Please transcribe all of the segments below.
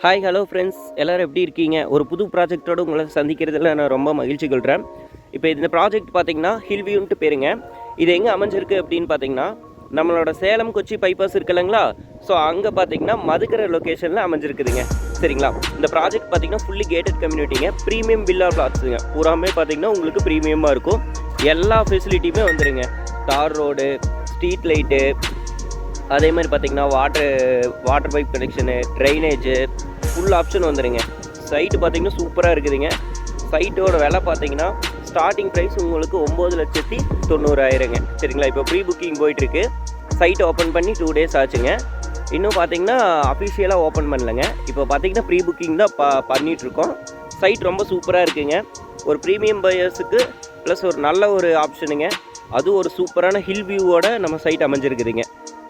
Hi hello friends, எல்லோரும் எப்படி இருக்கீங்க? ஒரு புது ப்ராஜெக்டோடு உங்களை சந்திக்கிறதுல நான் ரொம்ப மகிழ்ச்சி கொள்கிறேன். இப்போ இந்த ப்ராஜெக்ட் பார்த்திங்கன்னா ஹில் வியூன்ட்டு பேருங்க. இது எங்கே அமைஞ்சிருக்கு அப்படின்னு பார்த்தீங்கன்னா, நம்மளோட சேலம் கொச்சி பைபாஸ் இருக்குல்லங்களா, ஸோ அங்கே பார்த்திங்கன்னா மதுக்கரை லொக்கேஷனில் அமைஞ்சிருக்குதுங்க. சரிங்களா? இந்த ப்ராஜெக்ட் பார்த்திங்கன்னா ஃபுல்லி கேட்டட் கம்யூனிட்டிங்க, ப்ரீமியம் வில்லா பிளாட்ஸுங்க. பூராமே பார்த்திங்கன்னா உங்களுக்கு ப்ரீமியமாக இருக்கும். எல்லா ஃபெசிலிட்டியுமே வந்துடுங்க. தார் ரோடு, ஸ்ட்ரீட் லைட்டு, அதே மாதிரி பார்த்திங்கன்னா water pipe connection, drainage, full option வந்துடுங்க. சைட்டு பார்த்திங்கன்னா சூப்பராக இருக்குதுங்க. சைட்டோட விலை பார்த்திங்கன்னா ஸ்டார்டிங் ப்ரைஸ் உங்களுக்கு 9,90,000ங்க. சரிங்களா? இப்போ ப்ரீ புக்கிங் போயிட்டுருக்கு. சைட் ஓப்பன் பண்ணி 2 days ஆச்சுங்க. இன்னும் பார்த்திங்கன்னா அஃபிஷியலாக ஓப்பன் பண்ணலைங்க. இப்போ பார்த்திங்கன்னா ப்ரீ புக்கிங் தான் பண்ணிகிட்ருக்கோம். சைட் ரொம்ப சூப்பராக இருக்குதுங்க. ஒரு ப்ரீமியம் பையர்ஸுக்கு ப்ளஸ் ஒரு நல்ல ஒரு ஆப்ஷனுங்க. அதுவும் ஒரு சூப்பரான ஹில் வியூவோட நம்ம சைட் அமைஞ்சிருக்குதுங்க.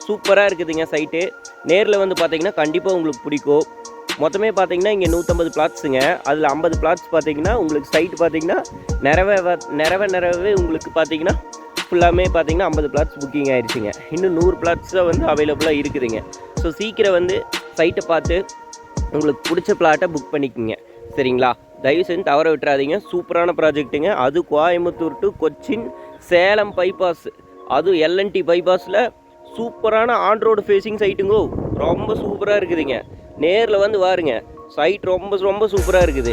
சூப்பராக இருக்குதுங்க சைட்டு. நேரில் வந்து பார்த்திங்கன்னா கண்டிப்பாக உங்களுக்கு பிடிக்கும். மொத்தமே பார்த்திங்கன்னா இங்கே 150 பிளாட்ஸுங்க. அதில் 50 பிளாட்ஸ் பார்த்திங்கன்னா உங்களுக்கு சைட்டு பார்த்திங்கன்னா நிறைவே உங்களுக்கு பார்த்திங்கன்னா ஃபுல்லாமே பார்த்திங்கன்னா 50 பிளாட்ஸ் புக்கிங் ஆகிடுச்சிங்க. இன்னும் 100 பிளாட்ஸ் தான் வந்து அவைலபிளாக இருக்குதுங்க. ஸோ சீக்கிரம் வந்து சைட்டை பார்த்து உங்களுக்கு பிடிச்ச பிளாட்டை புக் பண்ணிக்கோங்க. சரிங்களா? தயவு செஞ்சு தவற விட்டுறாதீங்க. சூப்பரான ப்ராஜெக்ட்டுங்க. அது கோயம்புத்தூர் டு கொச்சின் சேலம் பைபாஸ், அதுவும் எல்என்டி பைபாஸில் சூப்பரான ஆன் ரோடு ஃபேஸிங் சைட்டுங்கோ. ரொம்ப சூப்பராக இருக்குதுங்க. நேரில் வந்து பாருங்க. சைட் ரொம்ப சூப்பராக இருக்குது.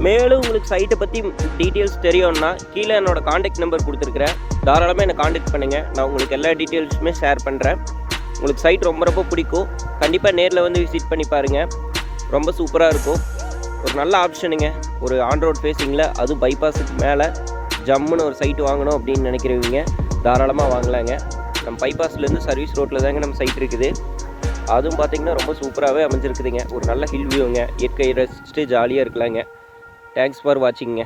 மேலும் உங்களுக்கு சைட்டை பற்றி டீட்டெயில்ஸ் தெரியும்னா கீழே என்னோடய காண்டாக்ட் நம்பர் கொடுத்துருக்குறேன். தாராளமாக என்னை காண்டாக்ட் பண்ணுங்கள். நான் உங்களுக்கு எல்லா டீட்டெயில்ஸுமே ஷேர் பண்ணுறேன். உங்களுக்கு சைட் ரொம்ப பிடிக்கும். கண்டிப்பாக நேரில் வந்து விசிட் பண்ணி பாருங்கள். ரொம்ப சூப்பராக இருக்கும். ஒரு நல்ல ஆப்ஷனுங்க. ஒரு ஆன் ரோட் ஃபேஸிங்கில், அதுவும் பைபாஸுக்கு மேலே ஜம்முன்னு ஒரு சைட்டு வாங்கணும் அப்படின்னு நினைக்கிறவங்க தாராளமாக வாங்கலாங்க. நம்ம பைபாஸ்லேருந்து சர்வீஸ் ரோட்டில் தாங்க நம்ம சைட் இருக்குது. அதுவும் பார்த்திங்கன்னா ரொம்ப சூப்பராகவே அமைஞ்சிருக்குதுங்க. ஒரு நல்ல ஹில் வியூங்க. இயற்கை ரசிச்சுட்டு ஜாலியாக இருக்கலாங்க. Thanks for வாட்சிங்க.